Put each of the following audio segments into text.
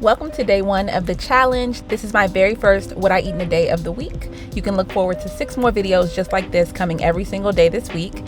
Welcome to day one of the challenge. This is my very first what I eat in a day of the week. You can look forward to 6 more videos just like this coming every single day this week.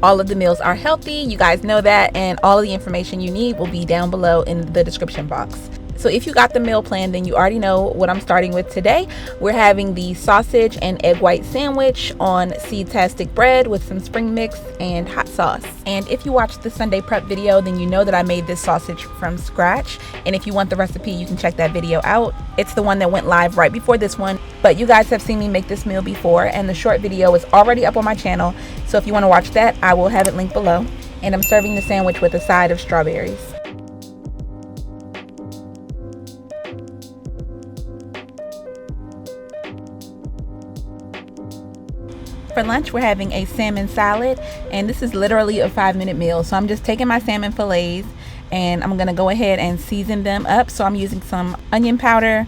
All of the meals are healthy, you guys know that, and all of the information you need will be down below in the description box. So if you got the meal plan, then you already know what I'm starting with today. We're having the sausage and egg white sandwich on seed-tastic bread with some spring mix and hot sauce. And if you watched the Sunday prep video, then you know that I made this sausage from scratch. And if you want the recipe, you can check that video out. It's the one that went live right before this one. But you guys have seen me make this meal before, and the short video is already up on my channel. So if you want to watch that, I will have it linked below. And I'm serving the sandwich with a side of strawberries. For lunch, we're having a salmon salad, and this is literally a 5-minute meal. So I'm just taking my salmon fillets and I'm gonna go ahead and season them up. So I'm using some onion powder,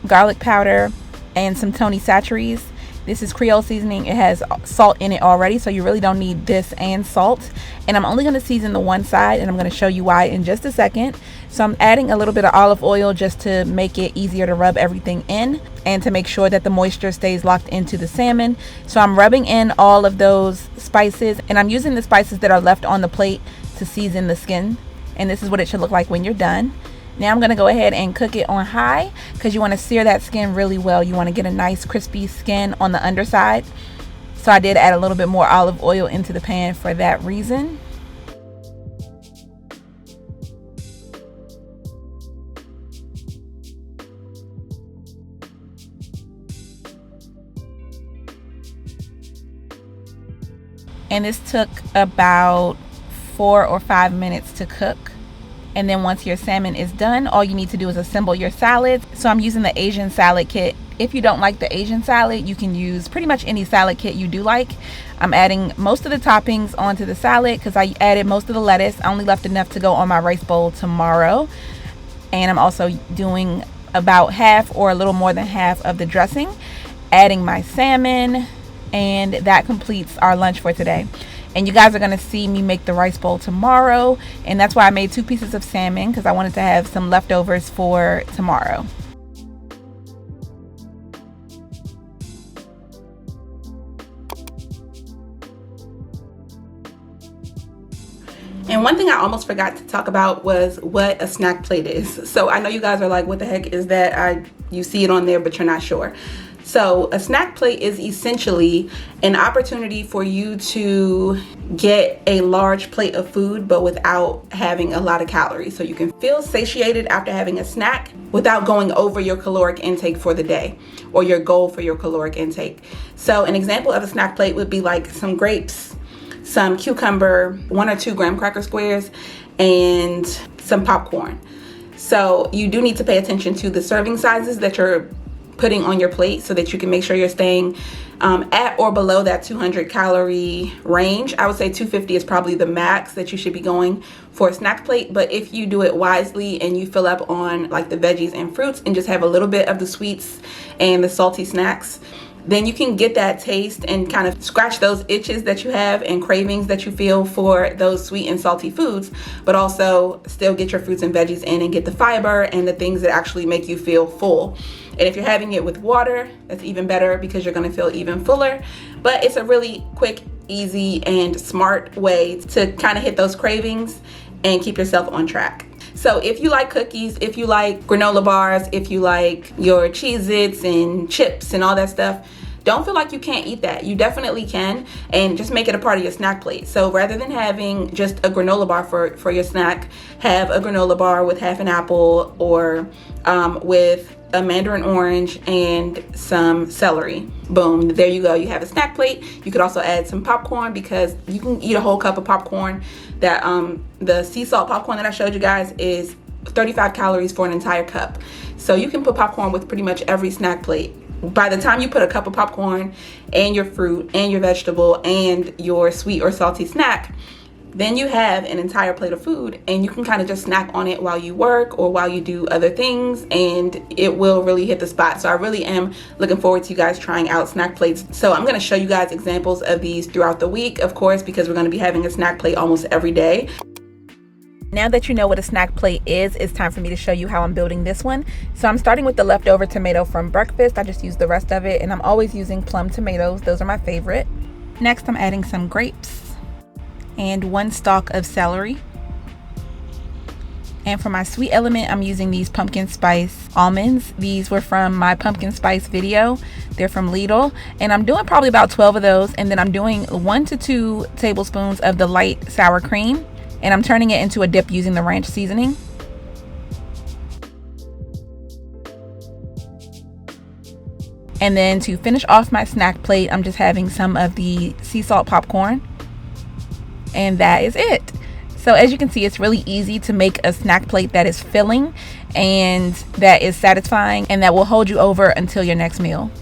garlic powder, and some Tony Chachere's. This is Creole seasoning. It has salt in it already, so you really don't need this and salt. And I'm only going to season the one side, and I'm going to show you why in just a second. So I'm adding a little bit of olive oil just to make it easier to rub everything in and to make sure that the moisture stays locked into the salmon. So I'm rubbing in all of those spices, and I'm using the spices that are left on the plate to season the skin. And this is what it should look like when you're done. Now I'm going to go ahead and cook it on high because you want to sear that skin really well. You want to get a nice crispy skin on the underside. So I did add a little bit more olive oil into the pan for that reason. And this took about 4 or 5 minutes to cook. And then once your salmon is done, all you need to do is assemble your salads. So I'm using the Asian salad kit. If you don't like the Asian salad, you can use pretty much any salad kit you do like. I'm adding most of the toppings onto the salad because I added most of the lettuce. I only left enough to go on my rice bowl tomorrow. And I'm also doing about half or a little more than half of the dressing, adding my salmon, and that completes our lunch for today. And you guys are going to see me make the rice bowl tomorrow. And that's why I made 2 pieces of salmon, because I wanted to have some leftovers for tomorrow. And one thing I almost forgot to talk about was what a snack plate is. So I know you guys are like, what the heck is that? You see it on there, but you're not sure. So a snack plate is essentially an opportunity for you to get a large plate of food, but without having a lot of calories. So you can feel satiated after having a snack without going over your caloric intake for the day or your goal for your caloric intake. So an example of a snack plate would be like some grapes, some cucumber, 1 or 2 graham cracker squares, and some popcorn. So you do need to pay attention to the serving sizes that you're putting on your plate so that you can make sure you're staying at or below that 200 calorie range. I would say 250 is probably the max that you should be going for a snack plate. But if you do it wisely and you fill up on like the veggies and fruits and just have a little bit of the sweets and the salty snacks, then you can get that taste and kind of scratch those itches that you have and cravings that you feel for those sweet and salty foods, but also still get your fruits and veggies in and get the fiber and the things that actually make you feel full. And if you're having it with water, that's even better because you're going to feel even fuller. But it's a really quick, easy, and smart way to kind of hit those cravings and keep yourself on track. So if you like cookies, if you like granola bars, if you like your Cheez-Its and chips and all that stuff, don't feel like you can't eat that. You definitely can, and just make it a part of your snack plate. So rather than having just a granola bar for your snack, have a granola bar with half an apple or with a mandarin orange and some celery. Boom, there you go. You have a snack plate. You could also add some popcorn because you can eat a whole cup of popcorn. That the sea salt popcorn that I showed you guys is 35 calories for an entire cup. So you can put popcorn with pretty much every snack plate. By the time you put a cup of popcorn and your fruit and your vegetable and your sweet or salty snack, then you have an entire plate of food, and you can kind of just snack on it while you work or while you do other things, and it will really hit the spot. So I really am looking forward to you guys trying out snack plates. So I'm going to show you guys examples of these throughout the week, of course, because we're going to be having a snack plate almost every day. Now that you know what a snack plate is, it's time for me to show you how I'm building this one. So I'm starting with the leftover tomato from breakfast. I just used the rest of it, and I'm always using plum tomatoes. Those are my favorite. Next, I'm adding some grapes and 1 stalk of celery. And for my sweet element, I'm using these pumpkin spice almonds. These were from my pumpkin spice video. They're from Lidl. And I'm doing probably about 12 of those. And then I'm doing 1 to 2 tablespoons of the light sour cream. And I'm turning it into a dip using the ranch seasoning. And then to finish off my snack plate, I'm just having some of the sea salt popcorn. And that is it. So as you can see, it's really easy to make a snack plate that is filling and that is satisfying and that will hold you over until your next meal.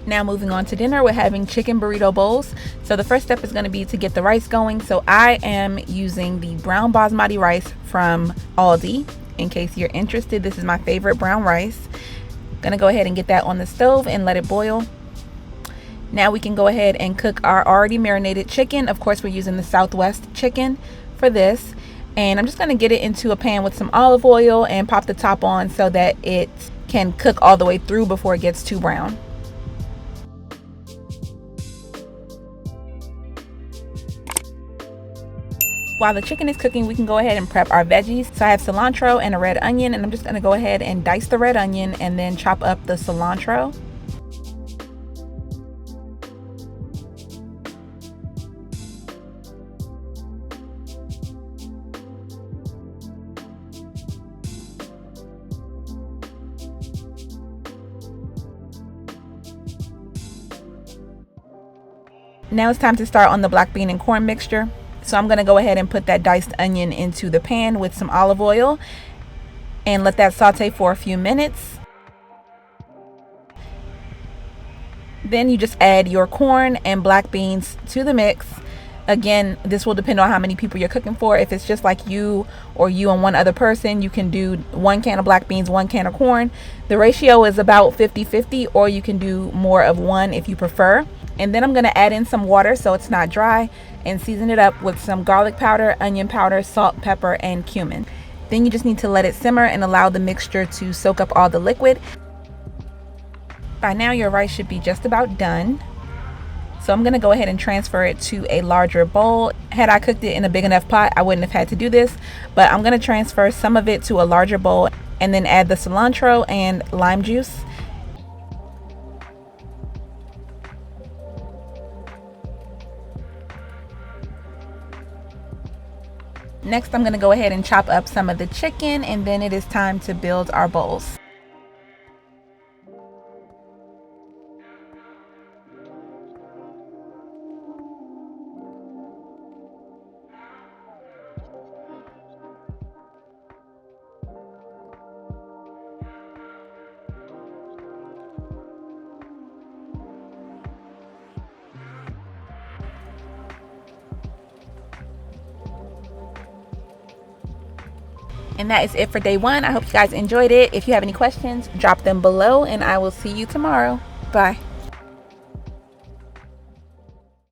Now moving on to dinner, we're having chicken burrito bowls. So the first step is going to be to get the rice going. So I am using the brown basmati rice from Aldi. In case you're interested, this is my favorite brown rice. Gonna go ahead and get that on the stove and let it boil. Now we can go ahead and cook our already marinated chicken. Of course, we're using the Southwest chicken for this. And I'm just going to get it into a pan with some olive oil and pop the top on so that it can cook all the way through before it gets too brown. While the chicken is cooking, we can go ahead and prep our veggies. So I have cilantro and a red onion, and I'm just going to go ahead and dice the red onion and then chop up the cilantro. Now it's time to start on the black bean and corn mixture. So I'm going to go ahead and put that diced onion into the pan with some olive oil and let that saute for a few minutes. Then you just add your corn and black beans to the mix. Again, this will depend on how many people you're cooking for. If it's just like you or you and one other person, you can do 1 can of black beans, 1 can of corn. The ratio is about 50-50, or you can do more of one if you prefer. And then I'm going to add in some water so it's not dry and season it up with some garlic powder, onion powder, salt, pepper, and cumin. Then you just need to let it simmer and allow the mixture to soak up all the liquid. By now your rice should be just about done. So I'm going to go ahead and transfer it to a larger bowl. Had I cooked it in a big enough pot, I wouldn't have had to do this, but I'm going to transfer some of it to a larger bowl and then add the cilantro and lime juice. Next, I'm going to go ahead and chop up some of the chicken, and then it is time to build our bowls. And that is it for day 1. I hope you guys enjoyed it. If you have any questions, drop them below, and I will see you tomorrow. Bye.